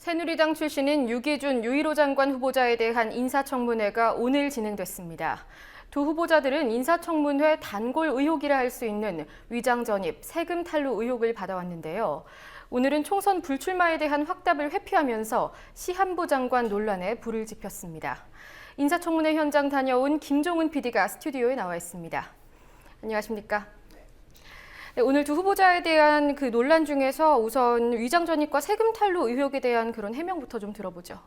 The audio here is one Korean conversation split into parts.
새누리당 출신인 유기준 유일호 장관 후보자에 대한 인사청문회가 오늘 진행됐습니다. 두 후보자들은 인사청문회 단골 의혹이라 할 수 있는 위장 전입, 세금 탈루 의혹을 받아왔는데요. 오늘은 총선 불출마에 대한 확답을 회피하면서 시한부 장관 논란에 불을 지폈습니다. 인사청문회 현장 다녀온 김종은 PD가 스튜디오에 나와 있습니다. 안녕하십니까? 네, 오늘 두 후보자에 대한 그 논란 중에서 우선 위장 전입과 세금 탈루 의혹에 대한 그런 해명부터 좀 들어보죠.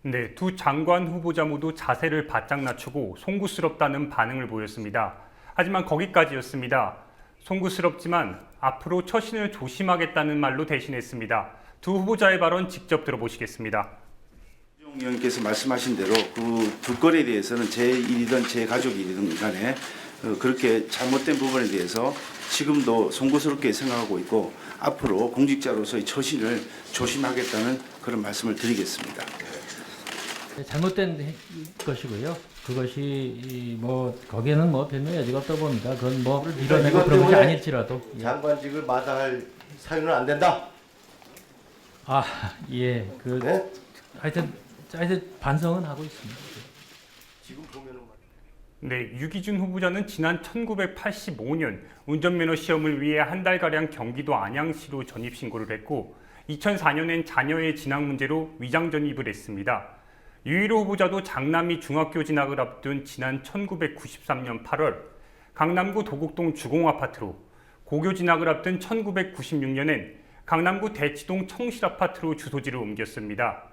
네, 두 장관 후보자 모두 자세를 바짝 낮추고 송구스럽다는 반응을 보였습니다. 하지만 거기까지였습니다. 송구스럽지만 앞으로 처신을 조심하겠다는 말로 대신했습니다. 두 후보자의 발언 직접 들어보시겠습니다. 김종인 의원께서 말씀하신 대로 그 두 건에 대해서는 제 일이든 제 가족 일이든 간에 그렇게 잘못된 부분에 대해서 지금도 송구스럽게 생각하고 있고 앞으로 공직자로서의 처신을 조심하겠다는 그런 말씀을 드리겠습니다. 잘못된 것이고요. 그것이 뭐 거기에는 뭐 별명의 여지가 없다고 봅니다. 그건 뭐 밀어내고 그런 것이 아닐지라도. 장관직을 마다할 사유는 안 된다. 아, 예. 네? 하여튼 반성은 하고 있습니다. 지금 보면은 네, 유기준 후보자는 지난 1985년 운전면허 시험을 위해 한 달가량 경기도 안양시로 전입 신고를 했고 2004년엔 자녀의 진학 문제로 위장 전입을 했습니다. 유일호 후보자도 장남이 중학교 진학을 앞둔 지난 1993년 8월 강남구 도곡동 주공아파트로, 고교 진학을 앞둔 1996년엔 강남구 대치동 청실아파트로 주소지를 옮겼습니다.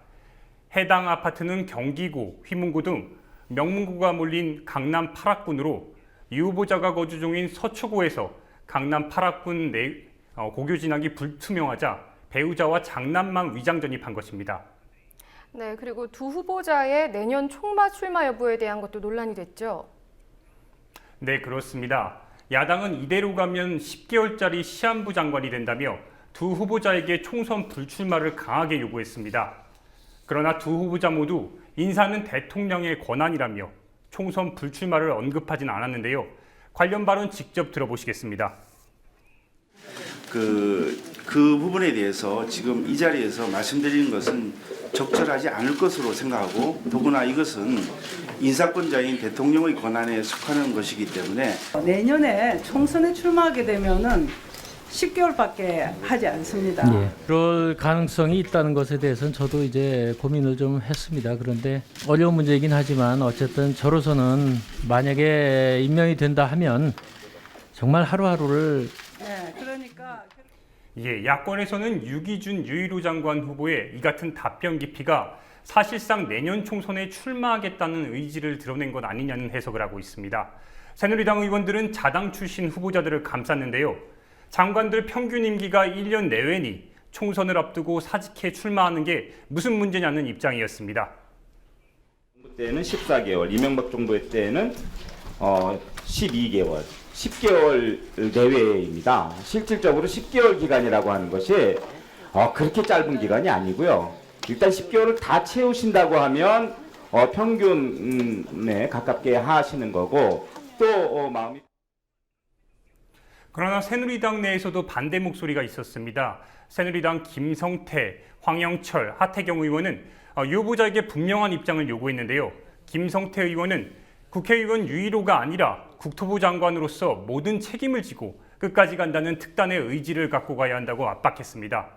해당 아파트는 경기고, 휘문고 등 명문고가 몰린 강남 8학군으로 유 후보자가 거주 중인 서초구에서 강남 8학군 내 고교 진학이 불투명하자 배우자와 장남만 위장 전입한 것입니다. 네, 그리고 두 후보자의 내년 총마 출마 여부에 대한 것도 논란이 됐죠. 네, 그렇습니다. 야당은 이대로 가면 10개월짜리 시한부 장관이 된다며 두 후보자에게 총선 불출마를 강하게 요구했습니다. 그러나 두 후보자 모두 인사는 대통령의 권한이라며 총선 불출마를 언급하진 않았는데요. 관련 발언 직접 들어보시겠습니다. 그 부분에 대해서 지금 이 자리에서 말씀드리는 것은 적절하지 않을 것으로 생각하고 더구나 이것은 인사권자인 대통령의 권한에 속하는 것이기 때문에 내년에 총선에 출마하게 되면은 10개월밖에 하지 않습니다. 예. 그럴 가능성이 있다는 것에 대해서는 저도 이제 고민을 좀 했습니다. 그런데 어려운 문제이긴 하지만 어쨌든 저로서는 만약에 임명이 된다 하면 정말 하루하루를 네, 그러니까 예, 야권에서는 유기준 유일호 장관 후보의 이 같은 답변 깊이가 사실상 내년 총선에 출마하겠다는 의지를 드러낸 것 아니냐는 해석을 하고 있습니다. 새누리당 의원들은 자당 출신 후보자들을 감쌌는데요. 장관들 평균 임기가 1년 내외니 총선을 앞두고 사직해 출마하는 게 무슨 문제냐는 입장이었습니다. 정부 때는 14개월, 이명박 정부 때는 12개월, 10개월 내외입니다. 실질적으로 10개월 기간이라고 하는 것이 그렇게 짧은 기간이 아니고요. 일단 10개월을 다 채우신다고 하면 평균에 가깝게 하시는 거고 또 마음이 그러나 새누리당 내에서도 반대 목소리가 있었습니다. 새누리당 김성태, 황영철, 하태경 의원은 유 후보자에게 분명한 입장을 요구했는데요. 김성태 의원은 국회의원 유일호가 아니라 국토부 장관으로서 모든 책임을 지고 끝까지 간다는 특단의 의지를 갖고 가야 한다고 압박했습니다.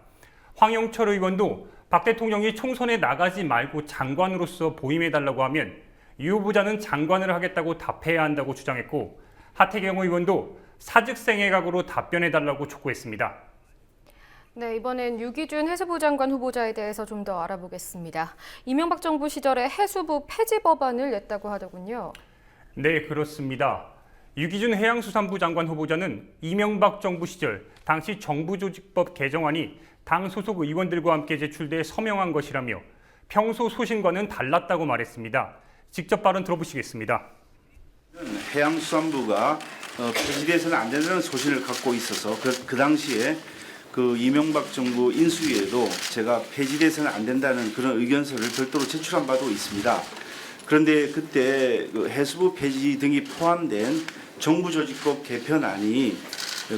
황영철 의원도 박 대통령이 총선에 나가지 말고 장관으로서 보임해달라고 하면 유 후보자는 장관을 하겠다고 답해야 한다고 주장했고 하태경 의원도 사직생애각으로 답변해달라고 촉구했습니다. 네, 이번엔 유기준 해수부 장관 후보자에 대해서 좀 더 알아보겠습니다. 이명박 정부 시절에 해수부 폐지 법안을 냈다고 하더군요. 네, 그렇습니다. 유기준 해양수산부 장관 후보자는 이명박 정부 시절 당시 정부조직법 개정안이 당 소속 의원들과 함께 제출돼 서명한 것이라며 평소 소신과는 달랐다고 말했습니다. 직접 발언 들어보시겠습니다. 해양수산부가 폐지돼서는 안 된다는 소신을 갖고 있어서 그 당시에 그 이명박 정부 인수위에도 제가 폐지돼서는 안 된다는 그런 의견서를 별도로 제출한 바도 있습니다. 그런데 그때 그 해수부 폐지 등이 포함된 정부조직법 개편안이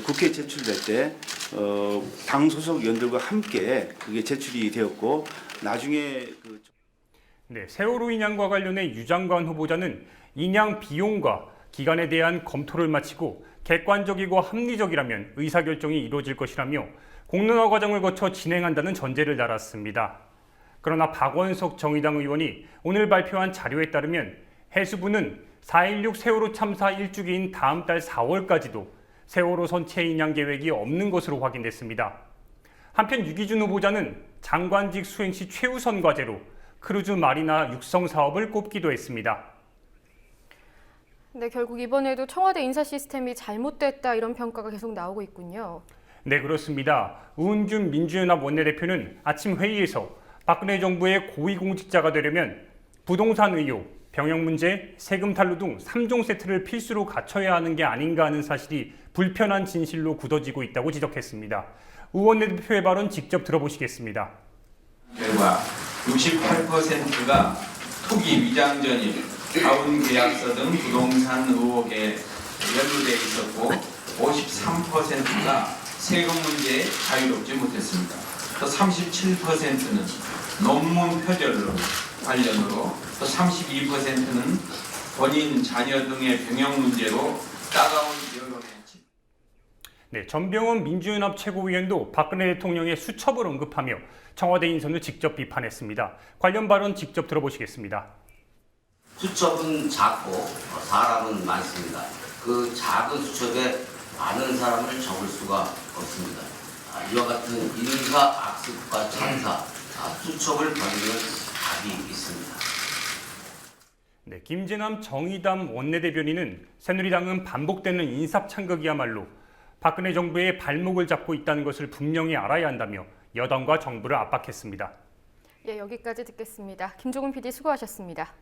국회에 제출될 때 당 소속 의원들과 함께 그게 제출이 되었고 나중에 네, 세월호 인양과 관련해 유 장관 후보자는 인양 비용과 기간에 대한 검토를 마치고 객관적이고 합리적이라면 의사결정이 이루어질 것이라며 공론화 과정을 거쳐 진행한다는 전제를 달았습니다. 그러나 박원석 정의당 의원이 오늘 발표한 자료에 따르면 해수부는 4.16 세월호 참사 1주기인 다음 달 4월까지도 세월호 선체 인양 계획이 없는 것으로 확인됐습니다. 한편 유기준 후보자는 장관직 수행 시 최우선 과제로 크루즈 마리나 육성 사업을 꼽기도 했습니다. 네, 결국 이번에도 청와대 인사 시스템이 잘못됐다 이런 평가가 계속 나오고 있군요. 네, 그렇습니다. 우은준 민주연합 원내대표는 아침 회의에서 박근혜 정부의 고위공직자가 되려면 부동산 의혹, 병역 문제, 세금 탈루 등 3종 세트를 필수로 갖춰야 하는 게 아닌가 하는 사실이 불편한 진실로 굳어지고 있다고 지적했습니다. 우 원내대표의 발언 직접 들어보시겠습니다. 결과 68%가 투기 위장전입, 자운 계약서 등 부동산 의혹에 연루돼 있었고 53%가 세금 문제에 자유롭지 못했습니다. 또 37%는 논문 표절 관련으로, 또 32%는 본인 자녀 등의 병역 문제로 따가운 여론에 네, 전병헌 민주연합 최고위원도 박근혜 대통령의 수첩을 언급하며 청와대 인선을 직접 비판했습니다. 관련 발언 직접 들어보시겠습니다. 수첩은 작고 사람은 많습니다. 그 작은 수첩에 많은 사람을 적을 수가 없습니다. 이와 같은 인사 악습과 참사, 수첩을 버리는 답이 있습니다. 네, 김재남 정의당 원내대변인은 새누리당은 반복되는 인사창극이야말로 박근혜 정부의 발목을 잡고 있다는 것을 분명히 알아야 한다며 여당과 정부를 압박했습니다. 예, 여기까지 듣겠습니다. 김종훈 PD 수고하셨습니다.